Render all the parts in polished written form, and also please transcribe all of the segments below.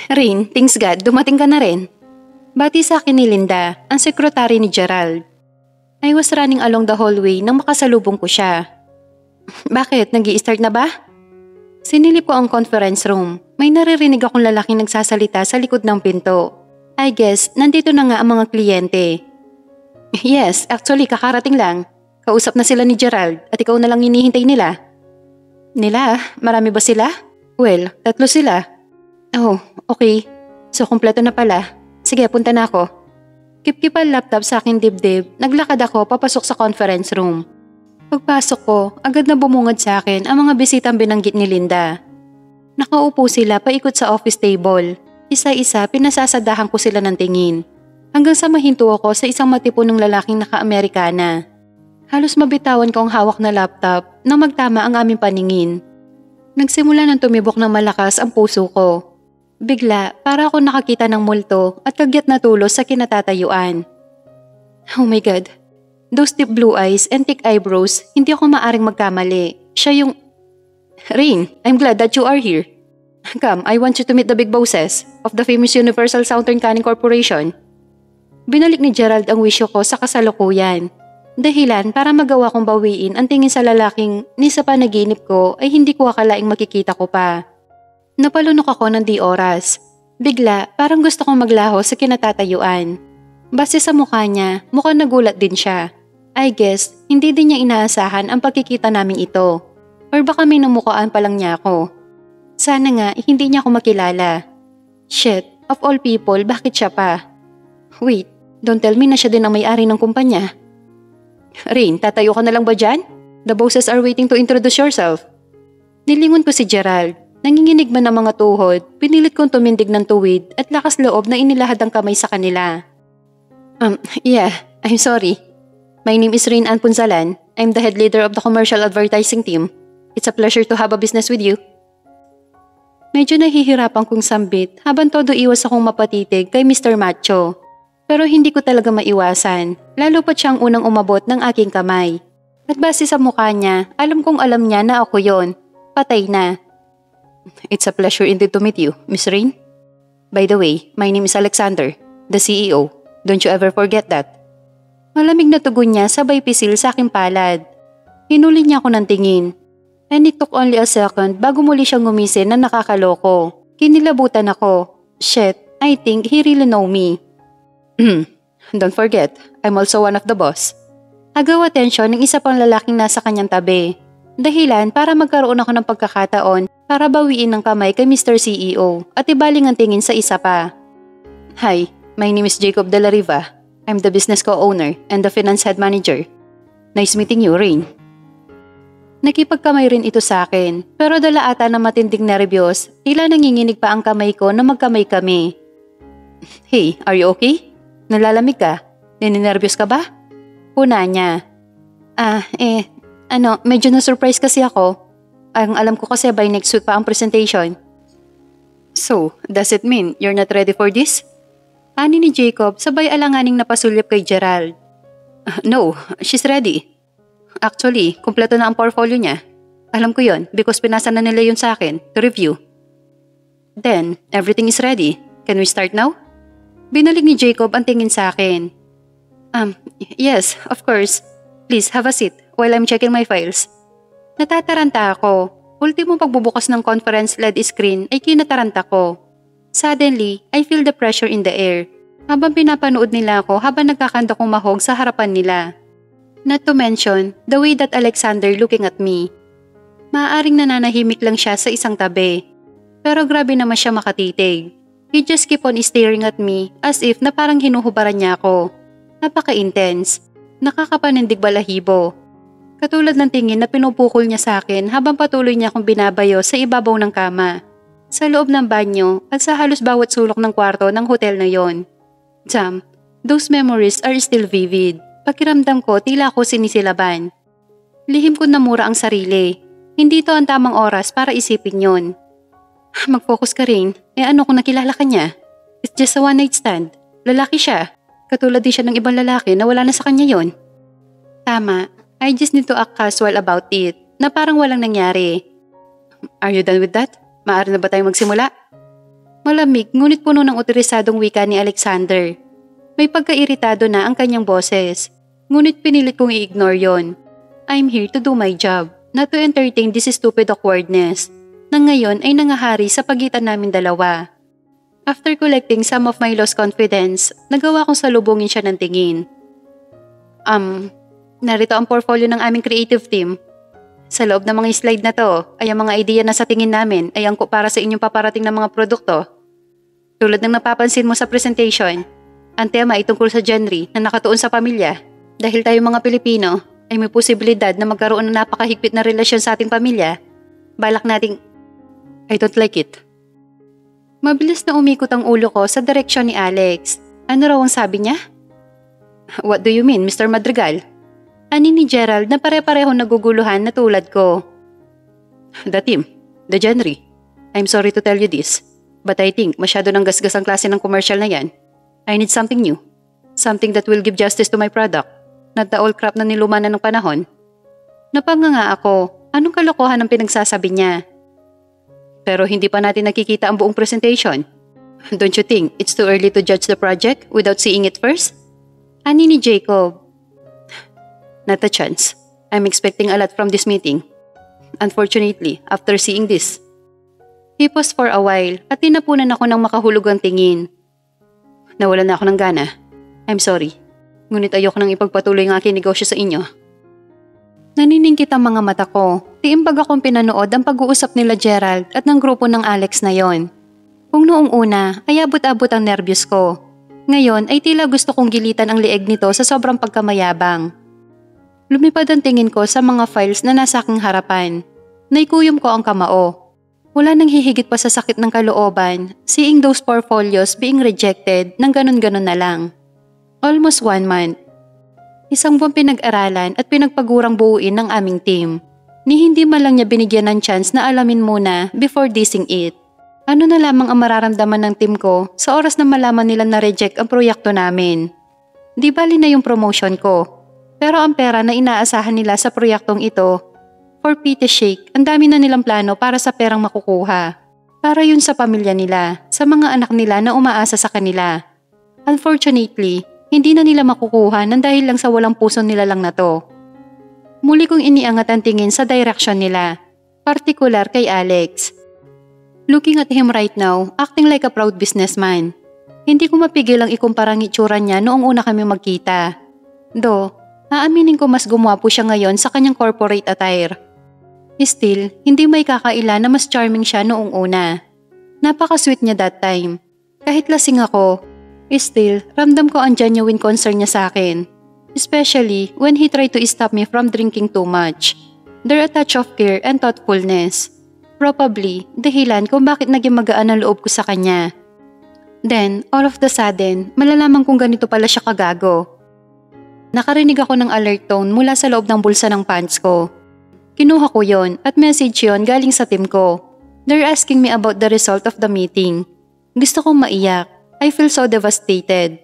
Rain, thanks God, dumating ka na rin. Bati sa akin ni Linda, ang sekretary ni Gerald. I was running along the hallway nang makasalubong ko siya. Bakit, nag-i-start na ba? Sinilip ko ang conference room. May naririnig akong lalaking nagsasalita sa likod ng pinto. I guess, nandito na nga ang mga kliyente. Yes, actually kakarating lang. Kausap na sila ni Gerald at ikaw na lang hinihintay nila. Nila? Marami ba sila? Well, 3 sila. Oh, okay. So kumpleto na pala. Sige, punta na ako. Kip-kip ang laptop sa aking dibdib, naglakad ako papasok sa conference room. Pagpasok ko, agad na bumungad sa akin ang mga bisitang binanggit ni Linda. Nakaupo sila paikot sa office table. Isa-isa pinasasadahan ko sila ng tingin. Hanggang sa mahinto ako sa isang matipunong lalaking naka-Amerikana. Halos mabitawan ko ang hawak na laptop nang magtama ang aming paningin. Nagsimula ng tumibok ng malakas ang puso ko. Bigla, para ako nakakita ng multo at kagyat na tulos sa kinatatayuan. Oh my God. Those deep blue eyes and thick eyebrows, hindi ako maaring magkamali. Siya yung... Rain, I'm glad that you are here. Come, I want you to meet the big bosses of the famous Universal Southern Canning Corporation. Binalik ni Gerald ang wisyo ko sa kasalukuyan. Dahilan para magawa kong bawiin ang tingin sa lalaking ni sa panaginip ko ay hindi ko akalaing makikita ko pa. Napalunok ako ng di oras. Bigla, parang gusto kong maglaho sa kinatatayuan. Base sa mukha niya, mukhang nagulat din siya. I guess, hindi din niya inaasahan ang pagkikita naming ito. Or baka may namukaan pa lang niya ako. Sana nga, hindi niya ako makilala. Shit, of all people, bakit siya pa? Wait, don't tell me na siya din ang may-ari ng kumpanya. Rain, tatayo ka na lang ba dyan? The bosses are waiting to introduce yourself. Nilingon ko si Gerald. Nanginginig man ang mga tuhod, pinilit kong tumindig ng tuwid at lakas loob na inilahad ang kamay sa kanila. Yeah, I'm sorry. My name is Rain Ann Punzalan. I'm the head leader of the commercial advertising team. It's a pleasure to have a business with you. Medyo nahihirapan kong sambit habang todo iwas akong mapatitig kay Mr. Macho. Pero hindi ko talaga maiwasan, lalo pa siyang unang umabot ng aking kamay. At base sa mukha niya, alam kong alam niya na ako yon. Patay na. It's a pleasure indeed to meet you, Miss Rain. By the way, my name is Alexander, the CEO. Don't you ever forget that. Malamig na tugon niya sabay pisil sa aking palad. Hinuli niya ako ng tingin. And it took only a second bago muli siyang gumisin na nakakaloko. Kinilabutan ako. Shit, I think he really know me. Don't forget, I'm also one of the boss. Agaw atensyon ng isa pang lalaking nasa kanyang tabi. Dahilan para magkaroon ako ng pagkakataon para bawiin ng kamay kay Mr. CEO at ibaling ang tingin sa isa pa. Hi, my name is Jacob De La Riva. I'm the business co-owner and the finance head manager. Nice meeting you, Rain. Nakipagkamay rin ito sa akin, pero dala ata na matinding nerbiyos, tila nanginginig pa ang kamay ko na magkamay kami. Hey, are you okay? Nalalamig ka? Nininervyos ka ba? Puna niya. Medyo na-surprise kasi ako. Ang alam ko kasi by next week pa ang presentation. So, does it mean you're not ready for this? Ani ni Jacob sabay alanganing napasulyap kay Gerald. No, she's ready. Actually, kumpleto na ang portfolio niya. Alam ko yon because pinasa na nila yun sa akin to review. Then, everything is ready. Can we start now? Binalik ni Jacob ang tingin sa akin. Yes, of course. Please, have a seat while I'm checking my files. Natataranta ako. Ultimo pagbubukas ng conference LED screen ay kinataranta ko. Suddenly, I feel the pressure in the air. Habang pinapanood nila ako habang nagkakanda kong mahog sa harapan nila. Not to mention, the way that Alexander looking at me. Maaaring nananahimik lang siya sa isang tabi. Pero grabe naman siya makatitig. He just keep on staring at me as if na parang hinuhubaran niya ako. Napaka-intense. Nakakapanindig balahibo. Katulad ng tingin na pinupukol niya sa akin habang patuloy niya akong binabayo sa ibabaw ng kama. Sa loob ng banyo at sa halos bawat sulok ng kwarto ng hotel na yon. Damn, those memories are still vivid. Pakiramdam ko tila ako sinisilaban. Lihim ko namura ang sarili. Hindi to ang tamang oras para isipin yon. Mag-focus ka rin. Ano kung nakilala ka niya? It's just a one night stand. Lalaki siya. Katulad din siya ng ibang lalaki na wala na sa kanya yon. Tama. I just need to act casual about it. Na parang walang nangyari. Are you done with that? Maaari na ba tayong magsimula? Malamig ngunit puno ng otorisadong wika ni Alexander. May pagkairitado na ang kanyang boses, ngunit pinilit kong i-ignore yon. I'm here to do my job, not to entertain this stupid awkwardness na ngayon ay nangahari sa pagitan namin dalawa. After collecting some of my lost confidence, nagawa kong salubungin siya ng tingin. Narito ang portfolio ng aming creative team. Sa loob ng mga slide na to ay ang mga idea na sa tingin namin ay angko para sa inyong paparating na mga produkto. Tulad ng napapansin mo sa presentation, ang tema ay tungkol sa genre na nakatuon sa pamilya. Dahil tayo mga Pilipino ay may posibilidad na magkaroon ng napakahigpit na relasyon sa ating pamilya, balak nating... I don't like it. Mabilis na umikot ang ulo ko sa direksyon ni Alex. Ano raw ang sabi niya? What do you mean, Mr. Madrigal? Ani ni Gerald na pare-parehong naguguluhan na tulad ko. The team, the genre. I'm sorry to tell you this, but I think masyado ng gasgas ang klase ng commercial na yan. I need something new. Something that will give justice to my product. Not the old crap na nilumanan ng panahon. Napanganga ako. Anong kalokohan ang pinagsasabi niya? Pero hindi pa natin nakikita ang buong presentation. Don't you think it's too early to judge the project without seeing it first? Ani ni Jacob. Not a chance. I'm expecting a lot from this meeting. Unfortunately, after seeing this. He paused for a while at tinapunan ako ng makahulugang tingin. Nawalan na ako ng gana. I'm sorry. Ngunit ayoko nang ipagpatuloy ang aking negosyo sa inyo. Naniningkit ang mga mata ko. Tiimbag akong pinanood ang pag-uusap nila Gerald at ng grupo ng Alex na yon. Kung noong una ay abot-abot ang nervyos ko. Ngayon ay tila gusto kong gilitan ang leeg nito sa sobrang pagkamayabang. Lumipad ang tingin ko sa mga files na nasa aking harapan. Naikuyom ko ang kamao. Wala nang hihigit pa sa sakit ng kalooban, seeing those portfolios being rejected ng ganun-ganun na lang. Almost 1 month. Isang buwan pinag-aralan at pinagpagurang buuin ng aming team. Ni hindi man lang niya binigyan ng chance na alamin muna before dissing it. Ano na lamang ang mararamdaman ng team ko sa oras na malaman nila na-reject ang proyekto namin. Di bali na yung promotion ko. Pero ang pera na inaasahan nila sa proyektong ito, for pity's sake, ang dami na nilang plano para sa perang makukuha. Para yun sa pamilya nila, sa mga anak nila na umaasa sa kanila. Unfortunately, hindi na nila makukuha nang dahil lang sa walang puso nila lang na to. Muli kong iniangat ang tingin sa direction nila, partikular kay Alex. Looking at him right now, acting like a proud businessman. Hindi ko mapigil ang ikumpara ang itsura niya noong una kami magkita. Aaminin ko mas gumwapo siya ngayon sa kanyang corporate attire. Still, hindi may kakaila na mas charming siya noong una. Napaka-sweet niya that time. Kahit lasing ako, still, ramdam ko ang genuine concern niya sa akin. Especially when he tried to stop me from drinking too much. There a touch of care and thoughtfulness. Probably, dahilan kung bakit naging magaan ang loob ko sa kanya. Then, all of the sudden, malalaman kong ganito pala siya kagago. Nakarinig ako ng alert tone mula sa loob ng bulsa ng pants ko. Kinuha ko yon at message yon galing sa team ko. They're asking me about the result of the meeting. Gusto kong maiyak. I feel so devastated.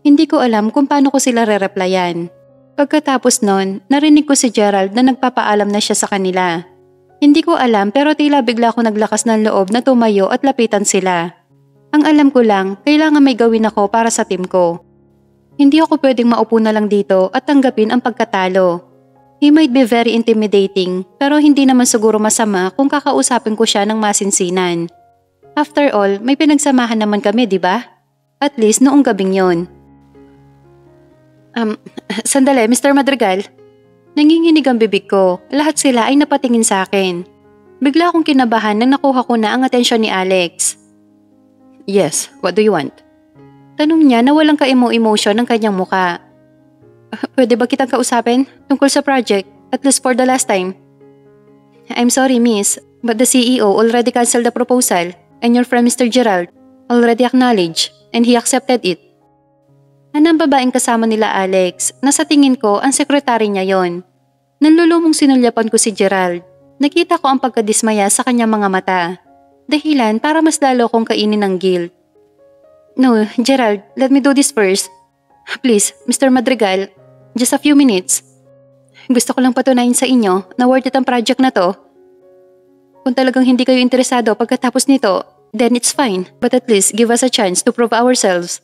Hindi ko alam kung paano ko sila re-replyan. Pagkatapos nun, narinig ko si Gerald na nagpapaalam na siya sa kanila. Hindi ko alam pero tila bigla ako naglakas ng loob na tumayo at lapitan sila. Ang alam ko lang, kailangan may gawin ako para sa team ko. Hindi ako pwedeng maupo na lang dito at tanggapin ang pagkatalo. He might be very intimidating pero hindi naman siguro masama kung kakausapin ko siya ng masinsinan. After all, may pinagsamahan naman kami, di ba? At least noong gabing yon. Sandali, Mr. Madrigal. Nanginginig ang bibig ko. Lahat sila ay napatingin sa akin. Bigla akong kinabahan nang nakuha ko na ang atensyon ni Alex. Yes, what do you want? Tanong niya na walang ka-emotion ng kanyang muka. Pwede ba kitang kausapin tungkol sa project, at least for the last time? I'm sorry, miss, but the CEO already canceled the proposal and your friend Mr. Gerald already acknowledged and he accepted it. Anang babaeng kasama nila Alex na sa tingin ko ang sekretary niya yon. Nanlulumong sinulyapan ko si Gerald. Nakita ko ang pagkadismaya sa kanyang mga mata. Dahilan para mas lalo kong kainin ng guilt. No, Gerald, let me do this first. Please, Mr. Madrigal, just a few minutes. Gusto ko lang patunayan sa inyo na worth it ang project na to. Kung talagang hindi kayo interesado pagkatapos nito, then it's fine. But at least give us a chance to prove ourselves.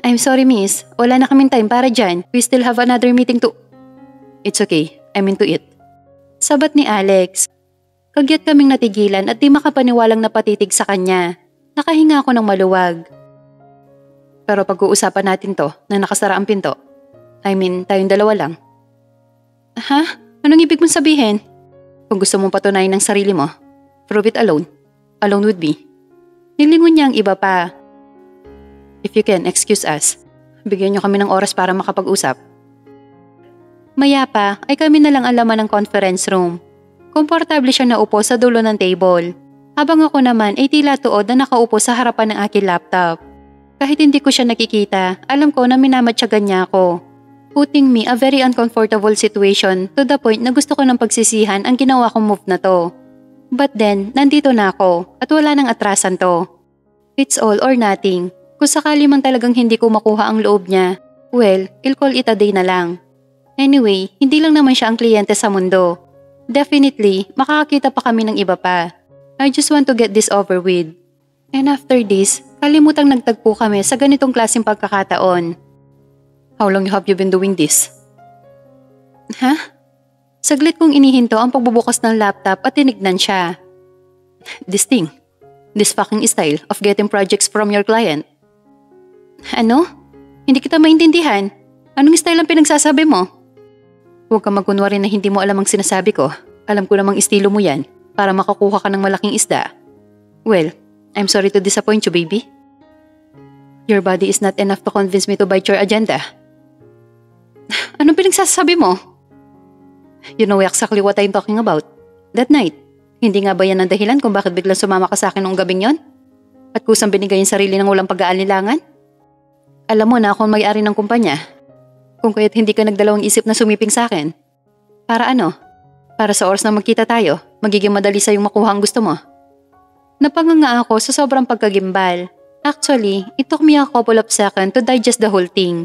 I'm sorry, miss. Wala na kaming time para dyan. We still have another meeting to... It's okay. I'm into it. Sabat ni Alex. Kagyat kaming natigilan at di makapaniwalang napatitig sa kanya. Nakahinga ako ng maluwag. Pero pag-uusapan natin to na nakasara ang pinto. I mean, tayong dalawa lang. Ha? Anong ibig mong sabihin? Kung gusto mong patunayan ng sarili mo, prove it alone. Alone with me. Nilingon niya ang iba pa. If you can, excuse us. Bigyan niyo kami ng oras para makapag-usap. Maya pa ay kami na lang ang laman ng conference room. Komportable siya naupo sa dulo ng table. Habang ako naman ay tila tuod na nakaupo sa harapan ng aking laptop. Kahit hindi ko siya nakikita, alam ko na minamatyagan niya ako. Putting me a very uncomfortable situation to the point na gusto ko ng pagsisihan ang ginawa kong move na to. But then, nandito na ako at wala nang atrasan to. It's all or nothing. Kung sakali man talagang hindi ko makuha ang loob niya, well, I'll call it a day na lang. Anyway, hindi lang naman siya ang kliyente sa mundo. Definitely, makakakita pa kami ng iba pa. I just want to get this over with. And after this, kalimutang nagtagpo kami sa ganitong klaseng pagkakataon. How long have you been doing this? Ha? Saglit kong inihinto ang pagbubukas ng laptop at tinignan siya. This thing. This fucking style of getting projects from your client. Ano? Hindi kita maintindihan. Anong style ang pinagsasabi mo? Huwag kang magkunwari na hindi mo alam ang sinasabi ko. Alam ko namang estilo mo yan para makakuha ka ng malaking isda. Well, I'm sorry to disappoint you, baby. Your body is not enough to convince me to bite your agenda. Anong pinagsasabi mo? You know exactly what I'm talking about. That night, hindi nga ba yan ang dahilan kung bakit biglang sumama ka sa akin noong gabing yon? At kusang binigay yung sarili ng walang pag-aalinlangan? Alam mo na akong may-ari ng kumpanya. Kung kaya't hindi ka nagdalawang isip na sumiping sa akin. Para ano? Para sa oras na magkita tayo, magiging madali sa'yong makuha ang gusto mo. Napanganga ako sa sobrang pagkagimbal. Actually, it took me a couple of seconds to digest the whole thing.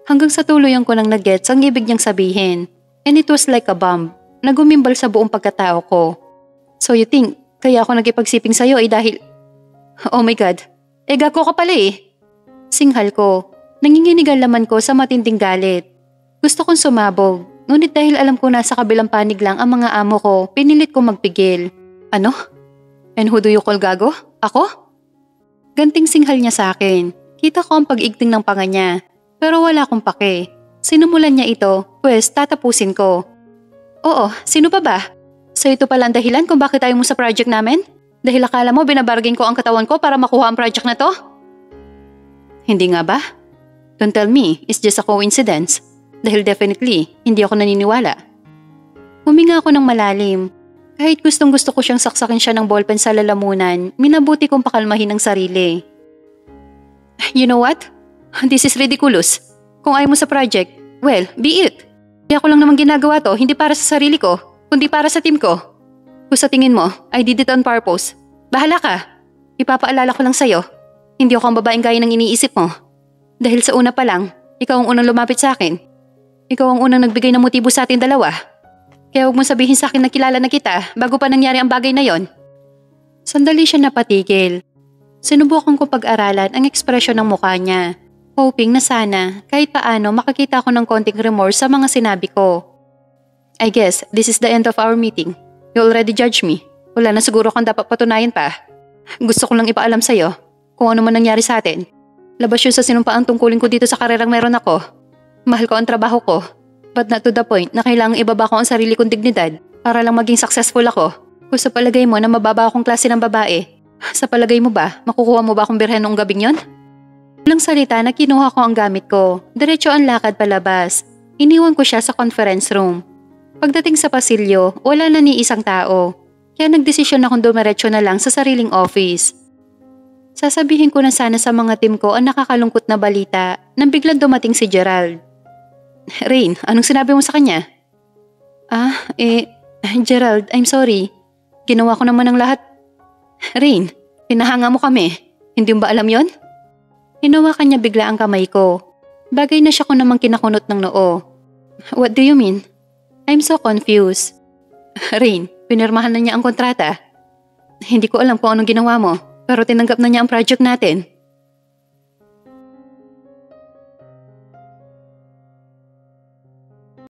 Hanggang sa tuluyan ko nang nag-gets ang ibig niyang sabihin. And it was like a bomb na gumimbal sa buong pagkatao ko. So you think, kaya ako nagipagsiping sa'yo ay dahil... Oh my God, gago ka pala eh. Singhal ko, nanginginig ang laman ko sa matinding galit. Gusto kong sumabog, ngunit dahil alam ko nasa kabilang panig lang ang mga amo ko, pinilit kong magpigil. Ano? And who do you call gago? Ako? Ganting singhal niya sa akin. Kita ko ang pag-igting ng panga niya, pero wala akong pake. Sinumulan niya ito, pues tatapusin ko. Oo, sino pa ba? So ito pala ang dahilan kung bakit ayaw mo sa project namin? Dahil akala mo binabargain ko ang katawan ko para makuha ang project na to? Hindi nga ba? Don't tell me, it's just a coincidence. Dahil definitely, hindi ako naniniwala. Huminga ako ng malalim. Kahit gustong-gusto ko siyang saksakin siya ng ballpen sa lalamunan, minabuti kong pakalmahin ang sarili. You know what? This is ridiculous. Kung ayaw mo sa project, well, be it. Kaya ko lang naman ginagawa to, hindi para sa sarili ko, kundi para sa team ko. Kung sa tingin mo, I did it on purpose. Bahala ka. Ipapaalala ko lang sa'yo. Hindi ako ang babaeng gaya ng iniisip mo. Dahil sa una pa lang, ikaw ang unang lumapit sa akin. Ikaw ang unang nagbigay ng motibo sa atin dalawa. Kaya huwag mong sabihin sa akin na kilala na kita bago pa nangyari ang bagay na yon. Sandali siya napatigil. Sinubukan ko pag-aralan ang ekspresyon ng mukha niya. Hoping na sana kahit paano makakita ko ng konting remorse sa mga sinabi ko. I guess this is the end of our meeting. You already judged me. Wala na siguro kang dapat patunayan pa. Gusto ko lang ipaalam sa'yo kung ano man nangyari sa atin. Labas yun sa sinumpaang tungkulin ko dito sa karerang meron ako. Mahal ko ang trabaho ko, but not to the point na kailangang ibaba ko ang sarili kong dignidad para lang maging successful ako. Kung sa palagay mo na mababa akong klase ng babae, sa palagay mo ba makukuha mo ba akong birhen noong gabing yon? Walang salita na kinuha ko ang gamit ko. Diretso ang lakad palabas. Iniwan ko siya sa conference room. Pagdating sa pasilyo, wala na ni isang tao. Kaya nagdesisyon akong dumiretso na lang sa sariling office. Sasabihin ko na sana sa mga team ko ang nakakalungkot na balita nang biglang dumating si Gerald. Rain, anong sinabi mo sa kanya? Gerald, I'm sorry. Ginawa ko naman ang lahat. Rain, pinahanga mo kami. Hindi mo ba alam yon? Hinawakan niya bigla ang kamay ko. Bagay na siya ko namang kinakunot ng noo. What do you mean? I'm so confused. Rain, pinirmahan na niya ang kontrata. Hindi ko alam kung anong ginawa mo, pero tinanggap na niya ang project natin.